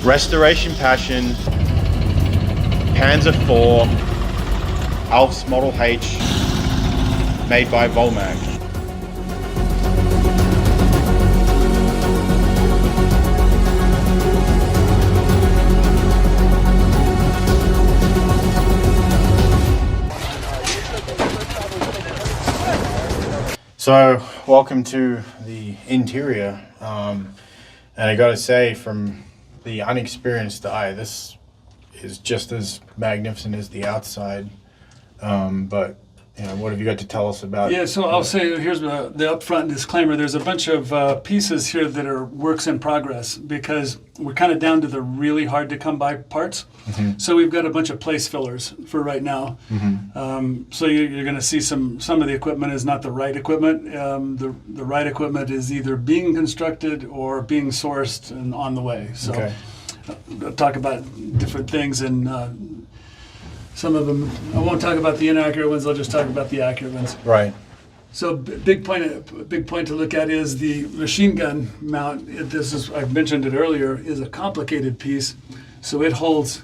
Restoration Passion, Panzer IV Ausf Model H, made by Volmag. So, welcome to the interior, and I gotta say, from the unexperienced eye, this is just as magnificent as the outside, but you know, what have you got to tell us about? Yeah, so I'll say, here's the upfront disclaimer. There's a bunch of pieces here that are works in progress because we're kind of down to the really hard to come by parts. So we've got a bunch of place fillers for right now. So you're going to see some of the equipment is not the right equipment. The right equipment is either being constructed or being sourced and on the way. So I'll talk about different things, and some of them, I won't talk about the inaccurate ones, I'll just talk about the accurate ones. Right. So big point to look at is the machine gun mount. This is, I've mentioned it earlier, is a complicated piece. So it holds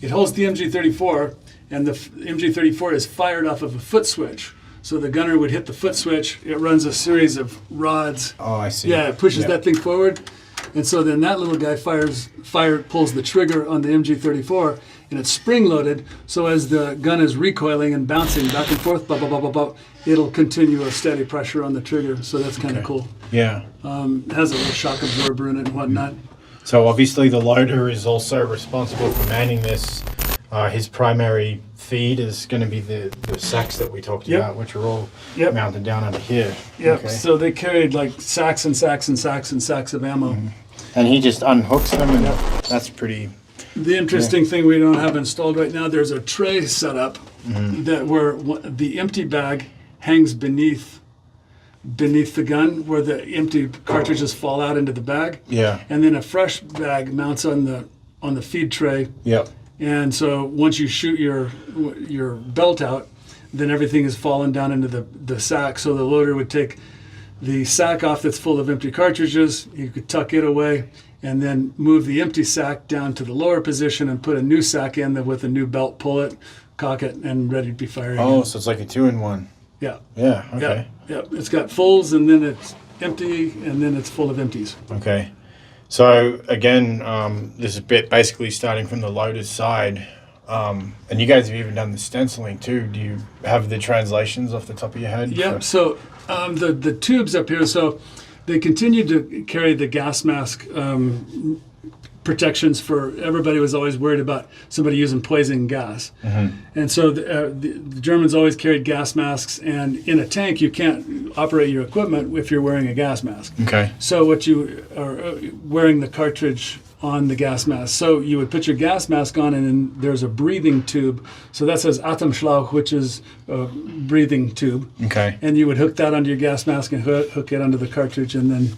the MG34, and the MG34 is fired off of a foot switch. So the gunner would hit the foot switch, it runs a series of rods. Oh, I see. Yeah, it pushes that thing forward. And so then that little guy pulls the trigger on the MG34, and it's spring-loaded, so as the gun is recoiling and bouncing back and forth, it'll continue a steady pressure on the trigger, so that's kind of cool. Yeah. It has a little shock absorber in it and whatnot. So obviously the loader is also responsible for manning this. His primary feed is going to be the sacks that we talked about, which are all mounted down under here. So they carried like sacks and sacks and sacks and sacks of ammo. And he just unhooks them, and that's pretty... The interesting thing we don't have installed right now, there's a tray set up that where the empty bag hangs beneath the gun, where the empty cartridges fall out into the bag. Yeah. And then a fresh bag mounts on the feed tray. Yep. And so once you shoot your belt out, then everything is fallen down into the sack. So the loader would take the sack off that's full of empty cartridges, you could tuck it away, and then move the empty sack down to the lower position and put a new sack in there with a new belt, pull it, cock it, and ready to be fired. Oh, so it's like a 2-in-1. Yeah. Yeah, okay. Yeah. It's got fulls, and then it's empty, and then it's full of empties. Okay. So, again, this is basically starting from the loader's side. And you guys have even done the stenciling too. Do you have the translations off the top of your head? Yeah, so the tubes up here, so they continue to carry the gas mask protections for, everybody was always worried about somebody using poison gas. And so the Germans always carried gas masks, and in a tank you can't operate your equipment if you're wearing a gas mask. Okay. So what you are wearing the cartridge on the gas mask. So you would put your gas mask on, and then there's a breathing tube. So that says Atemschlauch, which is a breathing tube. Okay. And you would hook that onto your gas mask and hook it onto the cartridge, and then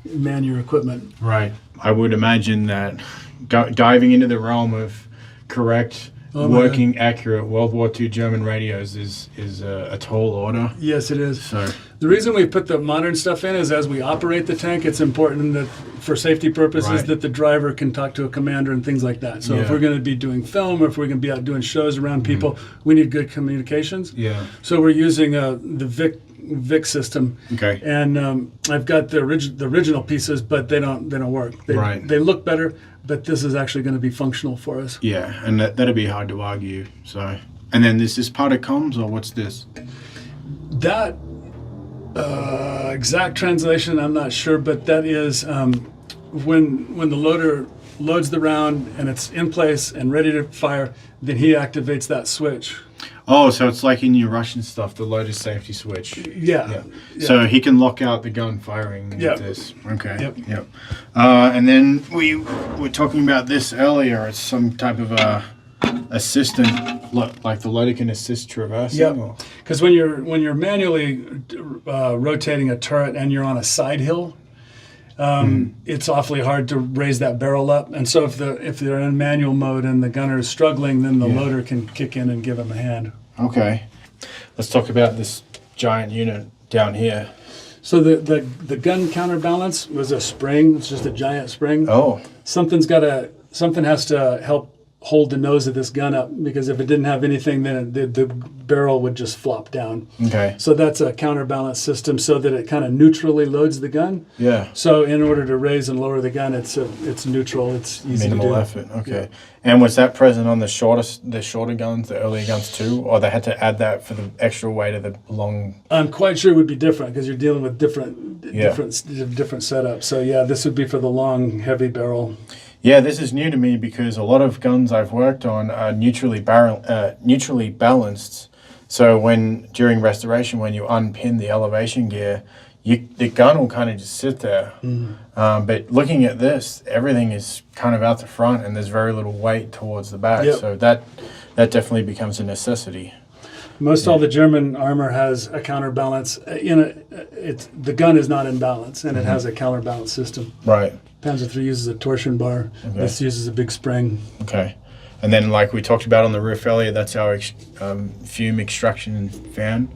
man your equipment. Right. I would imagine that diving into the realm of correct, working, accurate World War II German radios is a tall order. Yes, it is. So the reason we put the modern stuff in is as we operate the tank, it's important that for safety purposes that the driver can talk to a commander and things like that. So if we're going to be doing film, or if we're going to be out doing shows around people, we need good communications. Yeah. So we're using the Vic system. Okay. And I've got the original pieces, but they don't work. They look better, but this is actually going to be functional for us. Yeah, and that'd be hard to argue. So, and then this is part of comms, or what's this? That exact translation, I'm not sure, but that is when the loader loads the round and it's in place and ready to fire, then he activates that switch. Oh, so it's like in your Russian stuff, the loader safety switch. Yeah. So he can lock out the gun firing with this. Okay. Yep. And then we were talking about this earlier. It's some type of assistant, like the loader can assist traversing. Yeah. Because when you're manually rotating a turret and you're on a side hill, it's awfully hard to raise that barrel up, and so if they're in manual mode and the gunner is struggling, then the loader can kick in and give him a hand. Okay, let's talk about this giant unit down here. So the gun counterbalance was a spring. It's just a giant spring. Oh. Something's got to something has to help hold the nose of this gun up, because if it didn't have anything, then the barrel would just flop down. Okay. So that's a counterbalance system, so that it kind of neutrally loads the gun. Yeah. So in order to raise and lower the gun, it's neutral. It's easy Minimal to do. effort. Okay. Yeah. And was that present on the shorter guns, the earlier guns too, or they had to add that for the extra weight of the long? I'm quite sure it would be different, because you're dealing with different setups. So yeah, this would be for the long, heavy barrel. Yeah, this is new to me because a lot of guns I've worked on are neutrally balanced. So during restoration, when you unpin the elevation gear, the gun will kind of just sit there. But looking at this, everything is kind of out the front, and there's very little weight towards the back. Yep. So that definitely becomes a necessity. Most all the German armor has a counterbalance. The gun is not in balance, and it has a counterbalance system. Right. Panzer III uses a torsion bar. Okay. This uses a big spring. Okay. And then, like we talked about on the roof earlier, that's our fume extraction fan.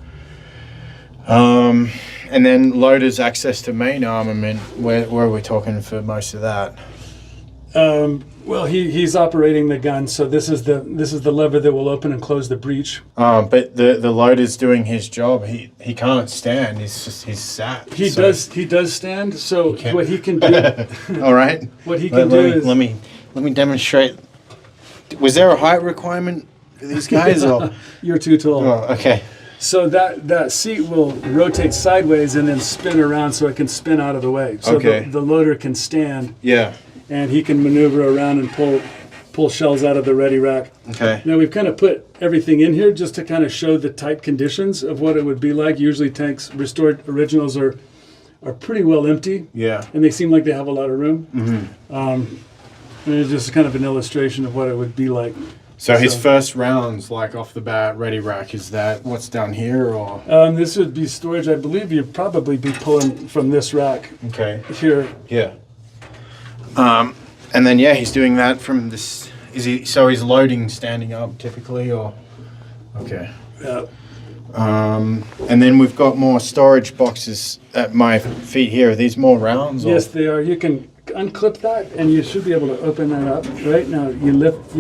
And then loaders access to main armament. Where are we talking for most of that? Well, he's operating the gun, so this is the lever that will open and close the breech. But the loader's doing his job. He can't stand. He's sat. He does stand. So what he can do. All right. What he can do is let me demonstrate. Was there a height requirement for these guys? Or? You're too tall. Oh, okay. So that seat will rotate sideways and then spin around, so it can spin out of the way. So the loader can stand. Yeah. And he can maneuver around and pull shells out of the ready rack. Okay. Now we've kind of put everything in here just to kind of show the type conditions of what it would be like. Usually tanks, restored originals, are pretty well empty. Yeah. And they seem like they have a lot of room. Mm-hmm. And it's just kind of an illustration of what it would be like. So his first rounds, like off the bat, ready rack, is that what's down here, or? This would be storage. I believe you'd probably be pulling from this rack. Okay. Here. Yeah. And then he's doing that from this. He's loading standing up typically, or? Okay. Yeah. And then we've got more storage boxes at my feet here. Are these more rounds? Yes, they are. You can unclip that, and you should be able to open that up. Right now, you lift,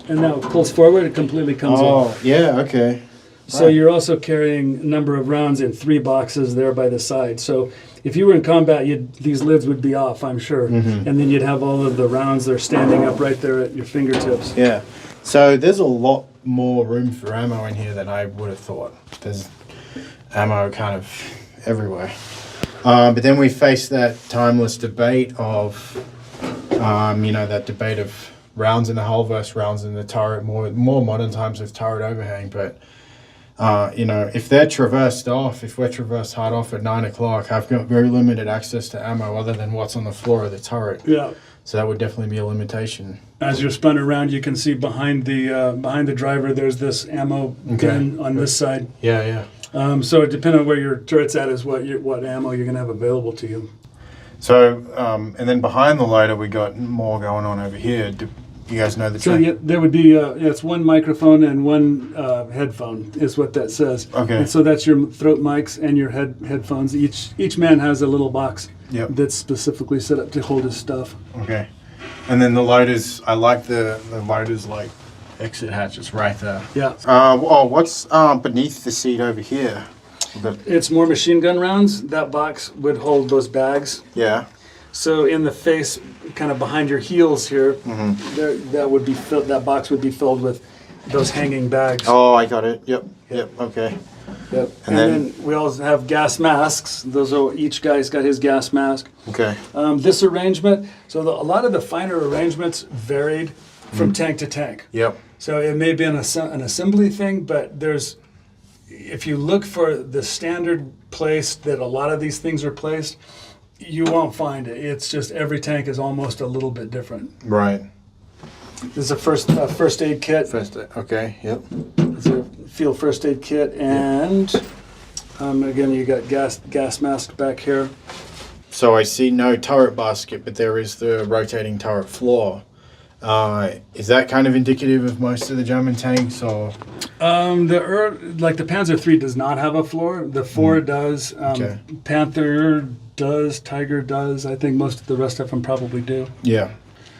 and now it pulls forward. It completely comes off. Oh, yeah. Okay. So you're also carrying a number of rounds in 3 boxes there by the side. So if you were in combat, these lids would be off, I'm sure. And then you'd have all of the rounds there standing up right there at your fingertips. Yeah. So there's a lot more room for ammo in here than I would have thought. There's ammo kind of everywhere. But then we face that timeless debate of, that debate of rounds in the hull versus rounds in the turret, more modern times with turret overhang. But if they're traversed off, if we're traversed hard off at 9 o'clock, I've got very limited access to ammo other than what's on the floor of the turret. Yeah. So that would definitely be a limitation. As you're spun around, you can see behind the driver, there's this ammo bin on this side. Yeah. So it depends on where your turret's at is what ammo you're going to have available to you. So, and then behind the loader, we got more going on over here. Do you guys know the So there would be, it's one microphone and one headphone is what that says. Okay. And so that's your throat mics and your headphones. Each man has a little box that's specifically set up to hold his stuff. Okay. And then the loaders, I like the loaders like exit hatches right there. Yeah. What's beneath the seat over here? It's more machine gun rounds. That box would hold those bags. Yeah. So in the face, kind of behind your heels here, that box would be filled with those hanging bags. Oh, I got it. Yep. Okay. Yep. And then we also have gas masks. Each guy's got his gas mask. Okay. This arrangement, so a lot of the finer arrangements varied from tank to tank. Yep. So it may be an assembly thing, but if you look for the standard place that a lot of these things are placed, you won't find it. It's just every tank is almost a little bit different. Right. This is a first aid kit. Okay. Yep. It's a field first aid kit, and again, you got gas mask back here. So I see no turret basket, but there is the rotating turret floor. Is that kind of indicative of most of the German tanks, or? Like the Panzer III does not have a floor. The IV does. Panther does. Tiger does. I think most of the rest of them probably do. Yeah.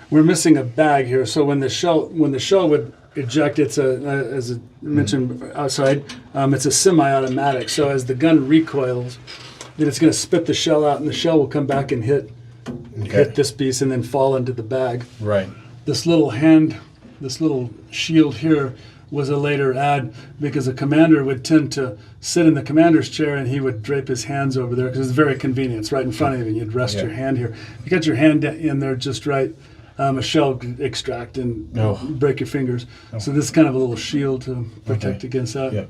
we're missing a bag here. So when the shell would eject, it's as I mentioned outside, it's a semi-automatic. So as the gun recoils, then it's going to spit the shell out, and the shell will come back and hit this piece and then fall into the bag. Right. This little shield here was a later add because a commander would tend to sit in the commander's chair and he would drape his hands over there because it's very convenient. It's right in front of you and you'd rest your hand here. If you got your hand in there just right, a shell could extract and break your fingers. So this is kind of a little shield to protect against that. Yeah.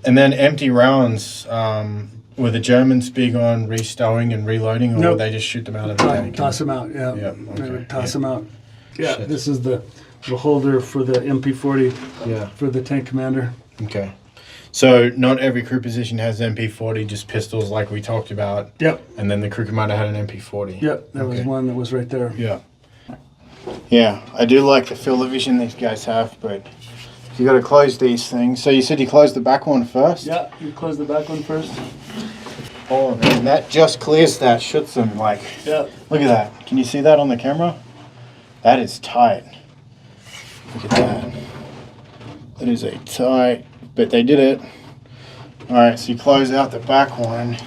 And then empty rounds, were the Germans big on restowing and reloading, or would they just shoot them out of the tank? Toss them out, yeah. They would toss them out. Yeah, Shit. this is the holder for the MP40 for the tank commander. Okay. So not every crew position has MP40, just pistols like we talked about. Yep. And then the crew commander had an MP40. Yep, that was one that was right there. Yeah. Yeah, I do like the field of vision these guys have, but you got to close these things. So you said you closed the back one first? Yeah, you close the back one first. Oh, man, that just clears that Schutzen, like. Yeah. Look at that. Can you see that on the camera? That is tight. Look at that. That is a tight, but they did it. All right, so you close out the back one.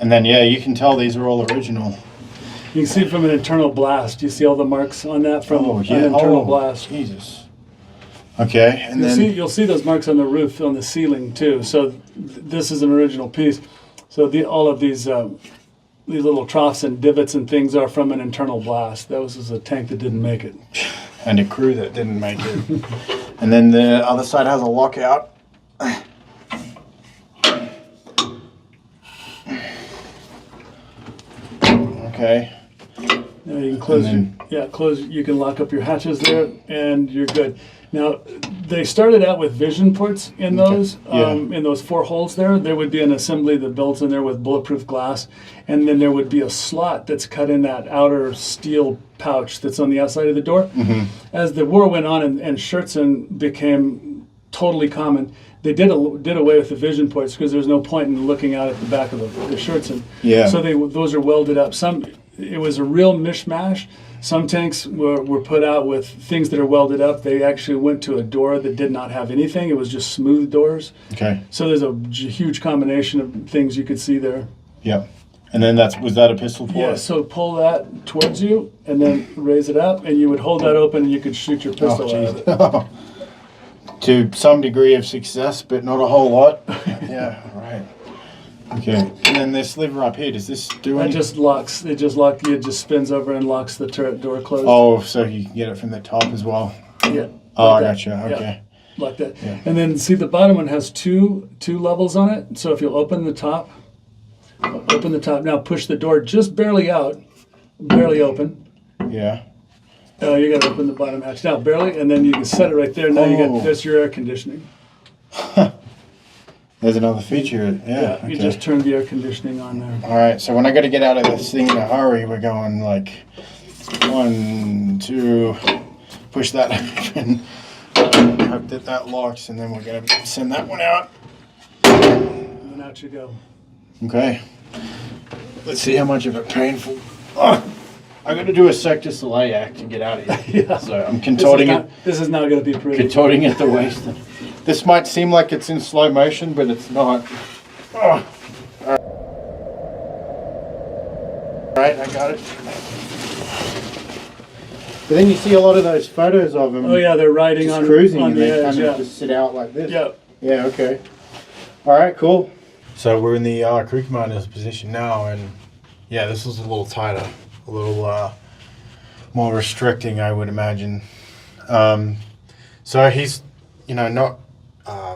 And then, yeah, you can tell these are all original. You can see from an internal blast. You see all the marks on that from an internal blast. Jesus. Okay, and you'll see those marks on the roof, on the ceiling too. So this is an original piece. So all of these little troughs and divots and things are from an internal blast. That was a tank that didn't make it. And a crew that didn't make it. And then the other side has a lockout. Okay. Yeah, you can close. You can lock up your hatches there, and you're good. Now, they started out with vision ports in those, in those 4 holes there. There would be an assembly that built in there with bulletproof glass, and then there would be a slot that's cut in that outer steel pouch that's on the outside of the door. Mm-hmm. As the war went on and Schutzen became totally common, they did away with the vision ports because there's no point in looking out at the back of the Schutzen. Yeah. So those are welded up. It was a real mishmash. Some tanks were put out with things that are welded up. They actually went to a door that did not have anything. It was just smooth doors. Okay. So there's a huge combination of things you could see there. Yeah. And then was that a pistol port? Yeah, so pull that towards you and then raise it up, and you would hold that open and you could shoot your pistol out of it. To some degree of success, but not a whole lot. Yeah, right. Okay, and then this lever up here, does this do anything? It just spins over and locks the turret door closed. Oh, so you can get it from the top as well? Yeah. Oh, I gotcha, okay. Yeah, like that. Yeah. And then see the bottom one has two levels on it. So if you'll open the top, now push the door just barely out, barely open. Yeah. You got to open the bottom hatch now, barely, and then you can set it right there. Now that's your air conditioning. There's another feature. Yeah. You just turn the air conditioning on there. All right. So when I got to get out of this thing in a hurry, we're going like 1, 2, push that open. Hope that locks, and then we're gonna send that one out. And then out you go. Okay. Let's see how much of a painful. Oh, I got to do a sector Soleil act to get out of here. Yeah. So I'm contorting it. This is not going to be pretty. Contorting at the waist. This might seem like it's in slow motion, but it's not. Oh. All right, I got it. But then you see a lot of those photos of them. Oh yeah, they're riding just on cruising on and the they edge. kind of just sit out like this. Yeah. Yeah. Okay. All right. Cool. So we're in the crew commander's position now, and yeah, this is a little tighter, a little more restricting, I would imagine. So he's, not.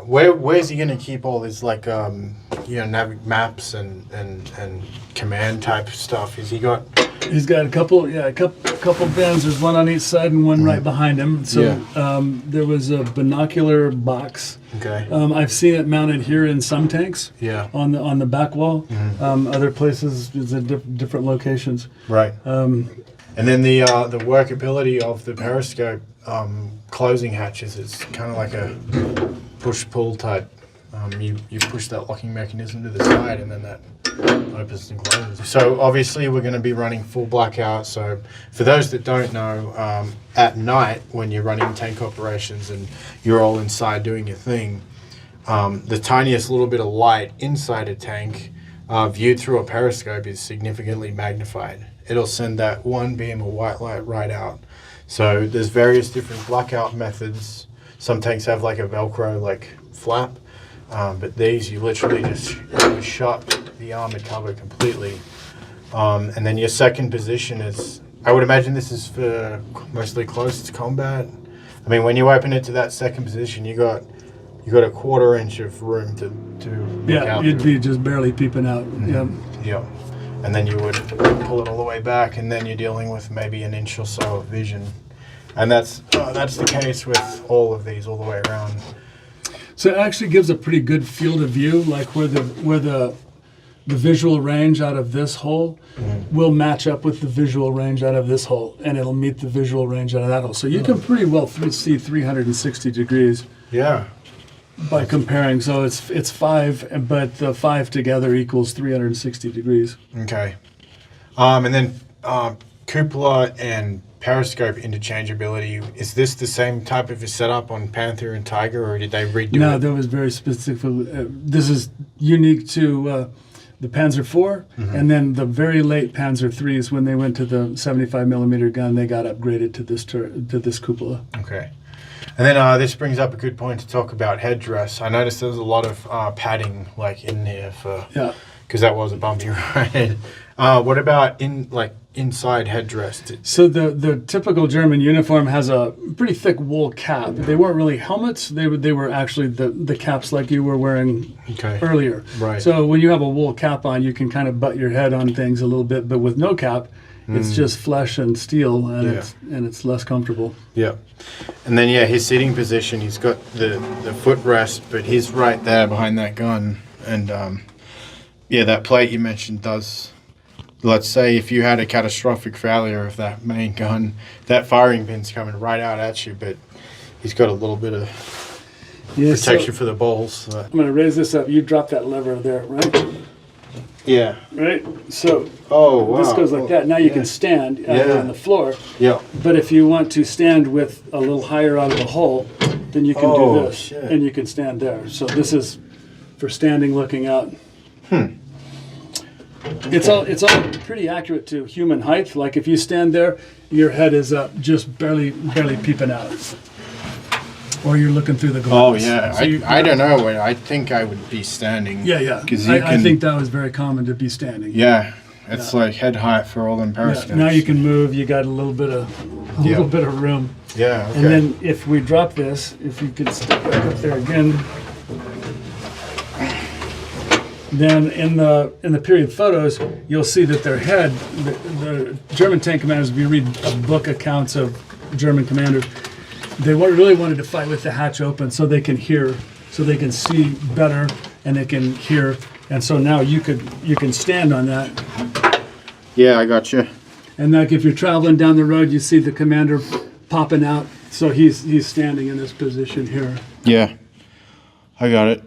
Where's he gonna keep all his maps and command type stuff? Has he got? He's got a couple bins. There's one on each side and one right behind him. So there was a binocular box. Okay. I've seen it mounted here in some tanks. Yeah. On the back wall. Mm-hmm. Other places is at different locations. Right. And then the workability of the periscope closing hatches is kind of like a push-pull type you push that locking mechanism to the side, and then that opens and closes. So obviously we're going to be running full blackout. So for those that don't know, at night when you're running tank operations and you're all inside doing your thing, the tiniest little bit of light inside a tank, viewed through a periscope, is significantly magnified. It'll send that one beam of white light right out. So there's various different blackout methods. Some tanks have like a Velcro like flap, but these you literally just shut the armored cover completely. And then your second position is, I would imagine this is for mostly close to combat. I mean, when you open it to that second position, you got a 1/4 inch of room to look out. You'd be just barely peeping out. Yeah. And then you would pull it all the way back, and then you're dealing with maybe an inch or so of vision. And that's the case with all of these all the way around. So it actually gives a pretty good field of view, like where the visual range out of this hole will match up with the visual range out of this hole, and it'll meet the visual range out of that hole. So you can pretty well see 360 degrees. Yeah. By comparing, so it's 5, but the 5 together equals 360 degrees. Okay. And then cupola and periscope interchangeability. Is this the same type of a setup on Panther and Tiger, or did they redo it? No, that was very specific. This is unique to the Panzer IV, and then the very late Panzer IIIs, when they went to the 75 millimeter gun, they got upgraded to this cupola. Okay. And then this brings up a good point to talk about headdress. I noticed there's a lot of padding like in there because that was a bumpy ride. What about inside headdress? So the typical German uniform has a pretty thick wool cap. They weren't really helmets. They were actually the caps like you were wearing earlier. Right. So when you have a wool cap on, you can kind of butt your head on things a little bit, but with no cap, it's just flesh and steel, and it's less comfortable. Yeah. And then his sitting position, he's got the footrest, but he's right there behind that gun. And that plate you mentioned does. Let's say if you had a catastrophic failure of that main gun, that firing pin's coming right out at you, but he's got a little bit of protection for the balls. So. I'm going to raise this up. You drop that lever there, right? Yeah. Right? So wow. This goes like that. Now you can stand on the floor. Yeah. But if you want to stand with a little higher out of the hole, then you can do this. Shit. And you can stand there. So this is for standing looking out. It's all pretty accurate to human height. Like if you stand there, your head is up, just barely peeping out. Or you're looking through the glass. Oh, yeah. So I don't know. I think I would be standing. Yeah. I think that was very common to be standing. Yeah. It's like head height for all them periscopes. Yeah. Now you can move. You got a little bit of room. Yeah, okay. And then if we drop this, if you could step back up there again, then in the period photos, you'll see that their head, the German tank commanders, if you read book accounts of German commanders, they really wanted to fight with the hatch open so they can hear, so they can see better, and they can hear. And so now you can stand on that. Yeah, I got you. And like if you're traveling down the road, you see the commander popping out. So he's standing in this position here. Yeah, I got it.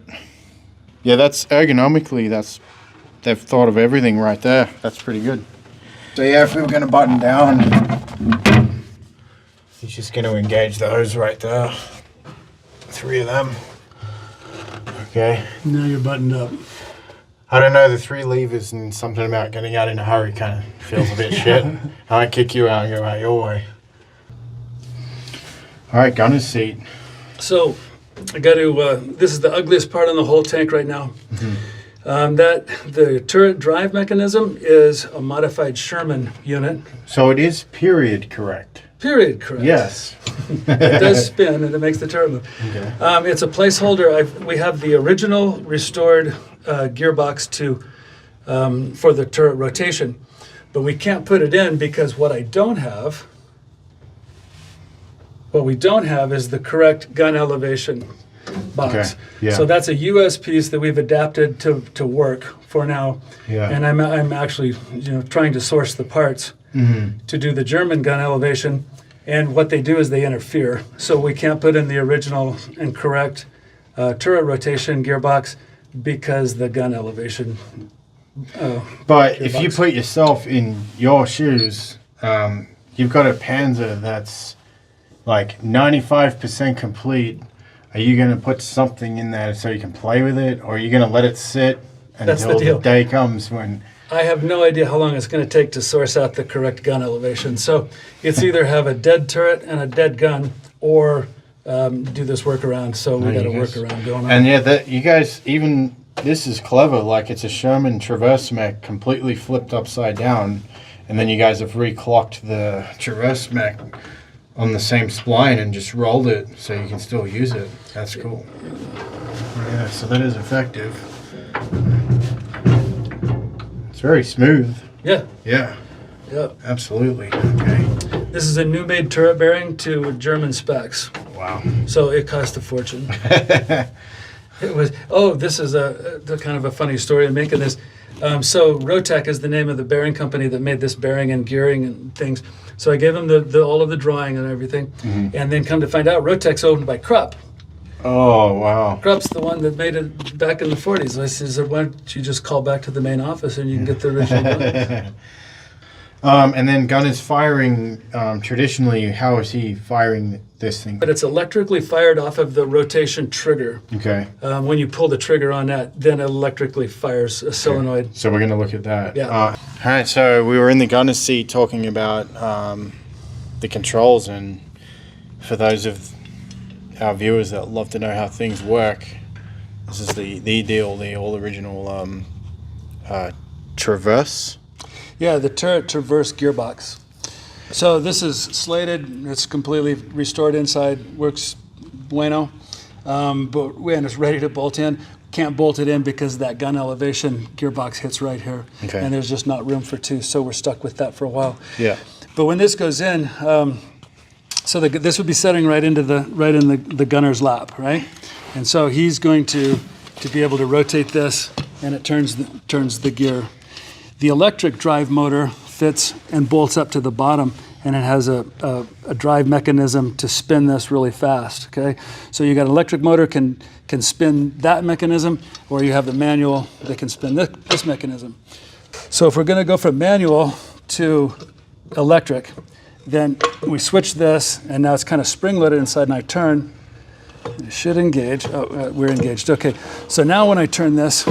Yeah, that's ergonomically, they've thought of everything right there. That's pretty good. So yeah, if we were going to button down, he's just going to engage those right there. 3 of them. Okay. Now you're buttoned up. I don't know, the 3 levers and something about getting out in a hurry kind of feels a bit shit. I might kick you out and go out your way. All right, gunner's seat. So I got to, this is the ugliest part on the whole tank right now. The turret drive mechanism is a modified Sherman unit. So it is period correct. Period correct. Yes. It does spin and it makes the turret move. Okay. It's a placeholder. We have the original restored gearbox for the turret rotation, but we can't put it in because what we don't have is the correct gun elevation box. Okay. Yeah. So that's a US piece that we've adapted to work for now. Yeah. And I'm actually trying to source the parts to do the German gun elevation. And what they do is they interfere. So we can't put in the original and correct turret rotation gearbox because the gun elevation. But if you put yourself in your shoes, you've got a Panzer that's like 95% complete. Are you going to put something in there so you can play with it, or are you going to let it sit until the day comes when... I have no idea how long it's going to take to source out the correct gun elevation. So it's either have a dead turret and a dead gun, or do this workaround. So we got a workaround going on. And yeah, you guys, even this is clever. Like, it's a Sherman Traverse Mech completely flipped upside down, and then you guys have reclocked the Traverse Mech on the same spline and just rolled it so you can still use it. That's cool. Yeah, so that is effective. It's very smooth. Yeah. Yeah. Yep. Absolutely. Okay. This is a new made turret bearing to German specs. Wow. So it cost a fortune. It was. Oh, this is a kind of a funny story in making this. So Rotec is the name of the bearing company that made this bearing and gearing and things. So I gave them all of the drawing and everything, and then come to find out, Rotec's owned by Krupp. Oh, wow. Krupp's the one that made it back in the 40s. I said, why don't you just call back to the main office and you can get the original gun. And then gun is firing, traditionally, how is he firing this thing? But it's electrically fired off of the rotation trigger. Okay. When you pull the trigger on that, then it electrically fires a solenoid. So we're going to look at that. Yeah. All right, so we were in the gunner's seat talking about the controls, and for those of our viewers that love to know how things work, this is the all original Traverse. Yeah, the turret Traverse gearbox. So this is slated, it's completely restored inside, works bueno, but when it's ready to bolt in, can't bolt it in because that gun elevation gearbox hits right here, and there's just not room for two, so we're stuck with that for a while. Yeah. But when this goes in, so this would be setting right in the gunner's lap, right? And so he's going to be able to rotate this, and it turns the gear. The electric drive motor fits and bolts up to the bottom, and it has a drive mechanism to spin this really fast, okay? So you got an electric motor can spin that mechanism, or you have the manual that can spin this mechanism. So if we're gonna go from manual to electric, then we switch this, and now it's kind of spring-loaded inside, and I turn. It should engage. Oh, we're engaged. Okay, so now when I turn this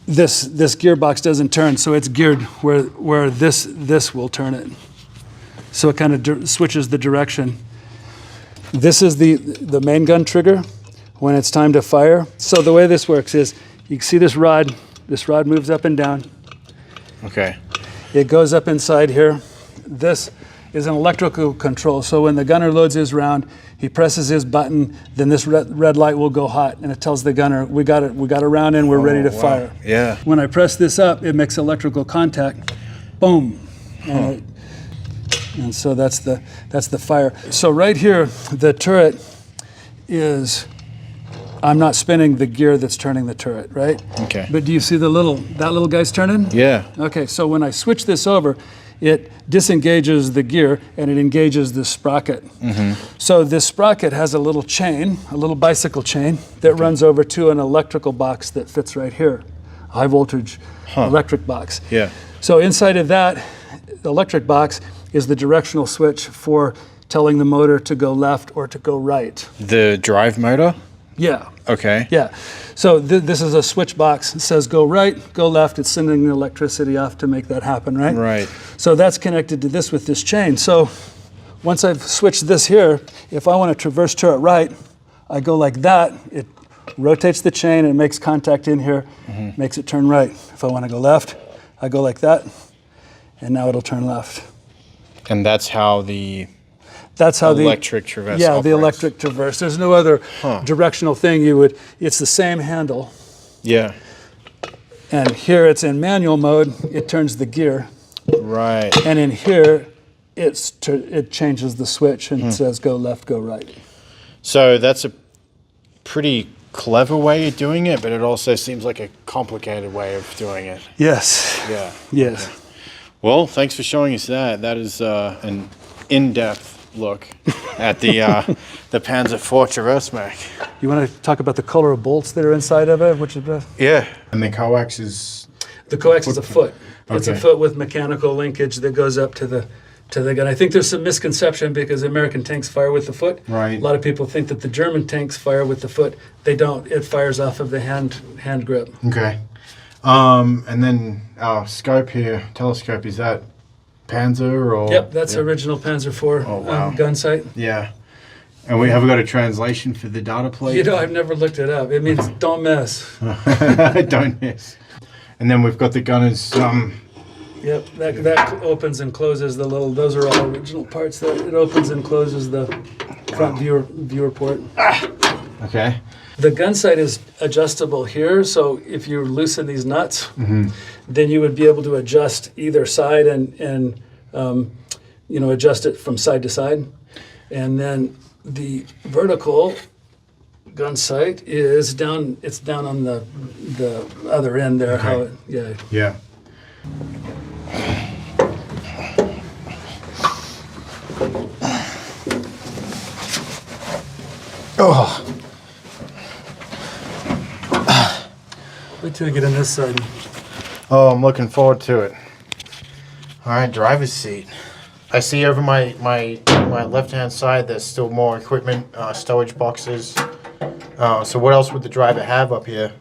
gearbox doesn't turn, so it's geared where this will turn it. So it kind of switches the direction. This is the main gun trigger when it's time to fire. So the way this works is, you can see this rod moves up and down. Okay. It goes up inside here. This is an electrical control. So when the gunner loads his round, he presses his button, then this red light will go hot, and it tells the gunner, we got a round in, we're ready to fire. Yeah. When I press this up, it makes electrical contact. Boom. And so that's the fire. So right here, the turret is, I'm not spinning the gear that's turning the turret, right? Okay. But do you see that little guy's turning? Yeah. Okay, so when I switch this over, it disengages the gear and it engages the sprocket. So this sprocket has a little chain, a little bicycle chain that runs over to an electrical box that fits right here, a high voltage electric box. Yeah. So inside of that electric box is the directional switch for telling the motor to go left or to go right. The drive motor? Yeah. Okay. Yeah. So this is a switch box. It says go right, go left. It's sending the electricity off to make that happen, right? Right. So that's connected to this with this chain. So once I've switched this here, if I want to traverse turret right, I go like that. It rotates the chain and it makes contact in here, makes it turn right. If I want to go left, I go like that, and now it'll turn left. And that's how the electric traverse Yeah, operates. the electric traverse. There's no other directional thing it's the same handle. Yeah. And here it's in manual mode, it turns the gear. Right. And in here, it changes the switch and says go left, go right. So that's a pretty clever way of doing it, but it also seems like a complicated way of doing it. Yes. Yeah. Yes. Well, thanks for showing us that. That is an in-depth look at the Panzer IV Ausf. You want to talk about the color of bolts that are inside of it, which is the... Yeah. And the coax is... The coax is a foot. It's a Okay. foot with mechanical linkage that goes up to the gun. I think there's some misconception because American tanks fire with the foot. Right. A lot of people think that the German tanks fire with the foot. They don't. It fires off of the hand grip. Okay. And then our scope here, telescope, is that Panzer or? Yep, that's original Panzer IV Oh, wow. gun sight. Yeah. And we have got a translation for the data plate. You know, I've never looked it up. It means don't mess. Don't miss. And then we've got the gunners. Yep, that opens and closes the little. Those are all original parts. There, it opens and closes the front viewer port. Okay. The gun sight is adjustable here, so if you loosen these nuts, then you would be able to adjust either side and adjust it from side to side. And then the vertical gun sight is down. It's down on the other end there. Okay. Yeah. Oh. Wait till we get on this side. Oh, I'm looking forward to it. All right, driver's seat. I see over my left-hand side there's still more equipment, stowage boxes. So what else would the driver have up here?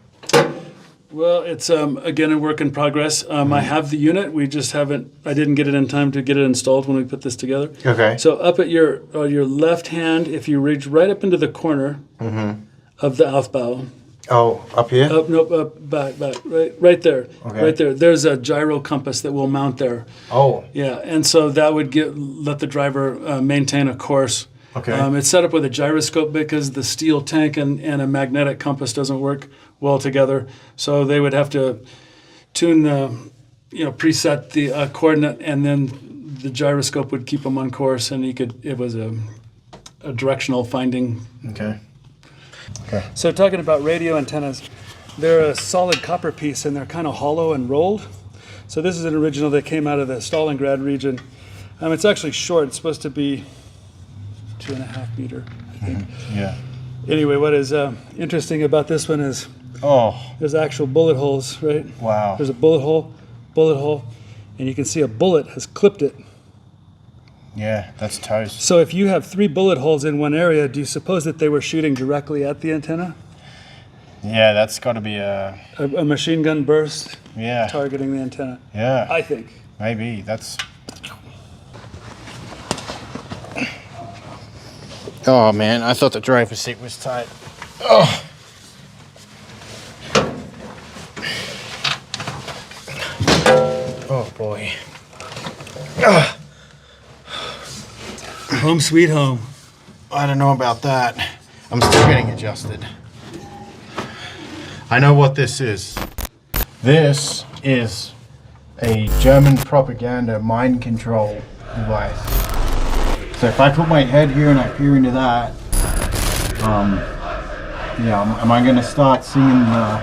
Well, it's again a work in progress. I have the unit. We just haven't. I didn't get it in time to get it installed when we put this together. Okay. So up at your left hand, if you reach right up into the corner of the Aufbau. Oh, up here? Back, right there, Okay. right there. There's a gyro compass that will mount there. Oh. Yeah, and so that would let the driver maintain a course. Okay. It's set up with a gyroscope because the steel tank and a magnetic compass doesn't work well together. So they would have to tune preset the coordinate, and then the gyroscope would keep them on course, and it was a directional finding. Okay. So talking about radio antennas, they're a solid copper piece and they're kind of hollow and rolled. So this is an original that came out of the Stalingrad region. It's actually short. It's supposed to be 2.5 meters, I think. Yeah. Anyway, what is interesting about this one is there's actual bullet holes, right? Wow. There's a bullet hole, and you can see a bullet has clipped it. Yeah, that's toast. So if you have 3 bullet holes in one area, do you suppose that they were shooting directly at the antenna? Yeah, that's got to be a machine gun burst yeah. targeting the antenna. Yeah. I think. Maybe that's. Oh man, I thought the driver's seat was tight. Oh. Oh boy. Ugh. Home sweet home. I don't know about that. I'm still getting adjusted. I know what this is. This is a German propaganda mind control device. So if I put my head here and I peer into that, am I going to start singing the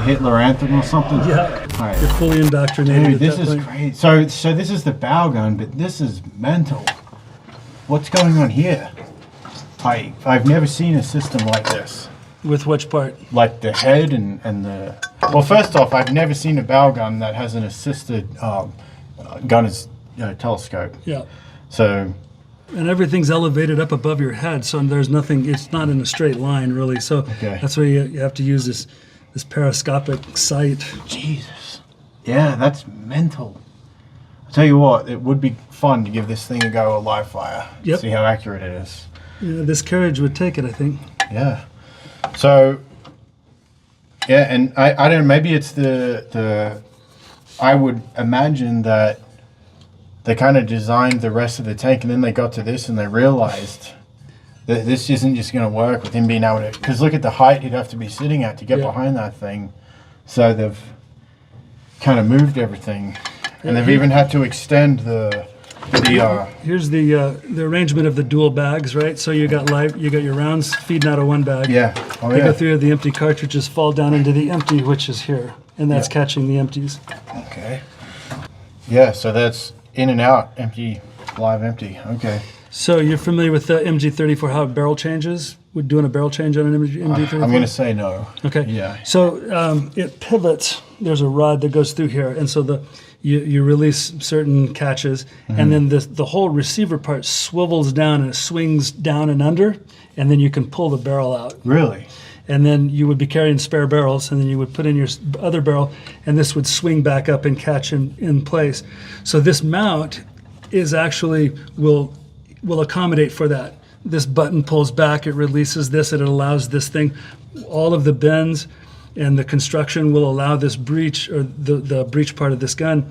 Hitler anthem or something? Yeah. All right. You're fully indoctrinated. Dude, this is great. So this is the bow gun, but this is mental. What's going on here? I've never seen a system like this. With which part? Like the head and the... Well, first off, I've never seen a bow gun that has an assisted gunner's telescope. Yeah. So... And everything's elevated up above your head, so there's nothing, it's not in a straight line, really. So that's where you have to use this periscopic sight. Jesus. Yeah, that's mental. I'll tell you what, it would be fun to give this thing a go, a live fire. Yep. See how accurate it is. Yeah, this carriage would take it, I think. Yeah. So, yeah, and I don't know, maybe it's the I would imagine that they kind of designed the rest of the tank and then they got to this and they realized that this isn't just going to work with him being able to, because look at the height he'd have to be sitting at to get behind that thing. So they've kind of moved everything. And they've even had to extend the here's the arrangement of the dual bags, right? So you got your rounds feeding out of one bag. Yeah. Oh, they yeah. go through, the empty cartridges fall down into the empty, which is here, and that's catching the empties. Okay. Yeah, so that's in and out, empty, live empty. Okay. So you're familiar with the MG34, how barrel changes? We're doing a barrel change on an MG34? I'm going to say no. Okay. Yeah. So it pivots. There's a rod that goes through here, and so you release certain catches, and then the whole receiver part swivels down and it swings down and under, and then you can pull the barrel out. Really? And then you would be carrying spare barrels, and then you would put in your other barrel, and this would swing back up and catch in place. So this mount is actually will accommodate for that. This button pulls back, it releases this, and it allows this thing, all of the bends and the construction will allow this breech, or the breech part of this gun,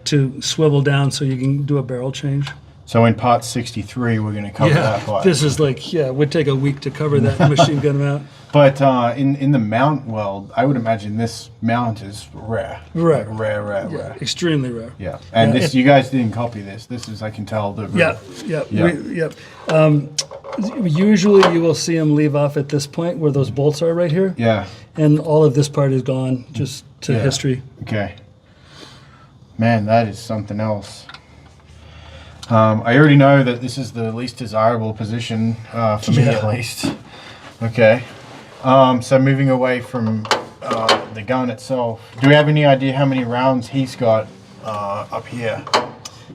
to swivel down so you can do a barrel change. So in part 63, we're going to cover that part. This is like, it would take a week to cover that machine gun mount. But in the mount world, I would imagine this mount is rare. Rare. Like rare. Extremely rare. Yeah. And this, you guys didn't copy this. This is, I can tell. Usually you will see them leave off at this point where those bolts are right here. Yeah. And all of this part is gone just to history. Okay. Man, that is something else. I already know that this is the least desirable position for me, at least. Okay. So moving away from the gun itself, do we have any idea how many rounds he's got up here?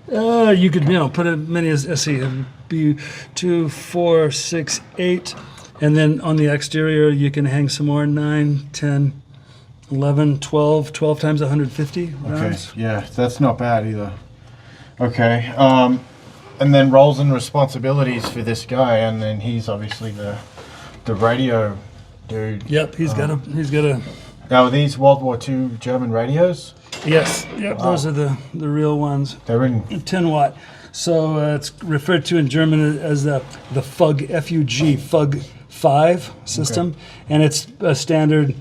You could put as many as, let's see, it'd be 2, 4, 6, 8, and then on the exterior you can hang some more, 9, 10, 11, 12 times 150 rounds. Okay. Yeah, that's not bad either. Okay. And then roles and responsibilities for this guy, and then he's obviously the radio dude. Yep, he's got a. Now, are these World War II German radios? Yes. Yep. Wow. Those are the real ones. They're in 10 watt. So it's referred to in German as the FUG, F-U-G, FUG 5 system, and it's a standard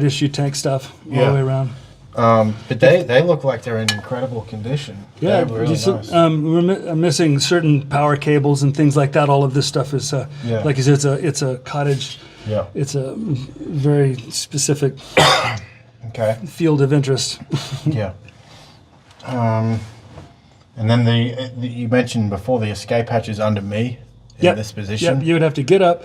issue tank stuff all the way around. But they look like they're in incredible condition. Yeah, they're really nice. We're missing certain power cables and things like that. All of this stuff is, like you said, it's a cottage. Yeah. It's a very specific field of interest. Yeah. And then you mentioned before the escape hatch is under me in this position. Yep, you would have to get up,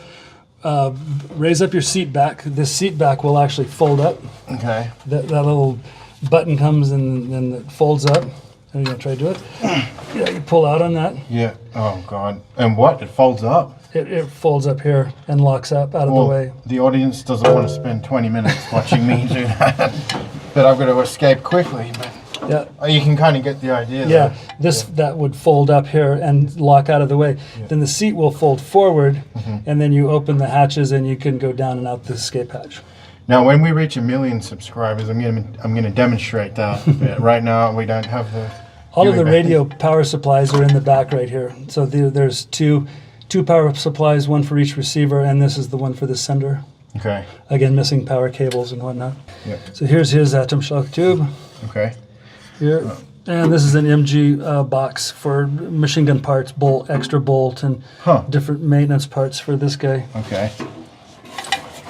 raise up your seat back. This seat back will actually fold up. Okay. That little button comes and then it folds up. Are you going to try to do it? Yeah, you pull out on that. Yeah. Oh, God. And what? It folds up? It folds up here and locks up out of the way. The audience doesn't want to spend 20 minutes watching me do that. But I've got to escape quickly. But you can kind of get the idea. Yeah, that would fold up here and lock out of the way. Yeah. Then the seat will fold forward, and then you open the hatches and you can go down and out the escape hatch. Now, when we reach 1 million subscribers, I'm going to demonstrate that. Right now, we don't have the. All of the radio power supplies are in the back right here. So there's two power supplies, one for each receiver, and this is the one for the sender. Okay. Again, missing power cables and whatnot. Yep. So here's his atom shock tube. Okay. Here. And this is an MG box for machine gun parts, extra bolt, and different maintenance parts for this guy. Okay.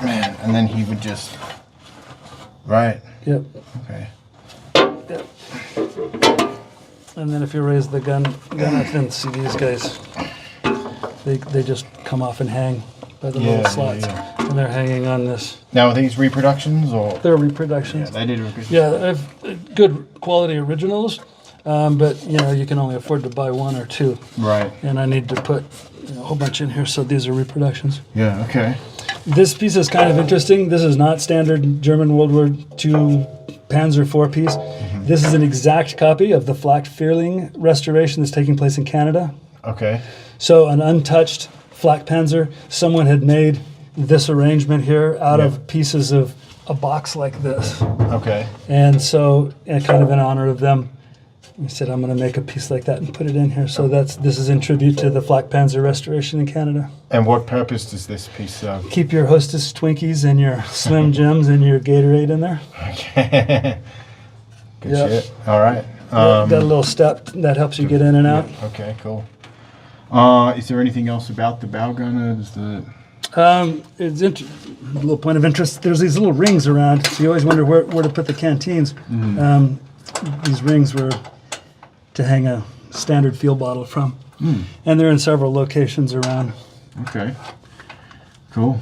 Man, and then he would just. Right. Yep. Okay. Yep. And then if you raise the gun up, then see these guys. They just come off and hang by the little slots, and they're hanging on this. Now, are these reproductions or? They're reproductions. Yeah, they did reproductions. Yeah, I have good quality originals, but you can only afford to buy one or two. Right. And I need to put a whole bunch in here, so these are reproductions. Yeah. Okay. This piece is kind of interesting. This is not standard German World War II Panzer IV piece. This is an exact copy of the Flak Vierling restoration that's taking place in Canada. Okay. So an untouched flak panzer, someone had made this arrangement here out of pieces of a box like this. Okay. And so, kind of in honor of them, he said, I'm going to make a piece like that and put it in here. So this is in tribute to the flak panzer restoration in Canada. And what purpose does this piece serve? Keep your Hostess Twinkies and your Slim Jims and your Gatorade in there. Okay. Good shit. All right. Got a little step that helps you get in and out. Okay, cool. Is there anything else about the bow gun? It's a little point of interest. There's these little rings around, so you always wonder where to put the canteens. These rings were to hang a standard fuel bottle from. And they're in several locations around. Okay. Cool.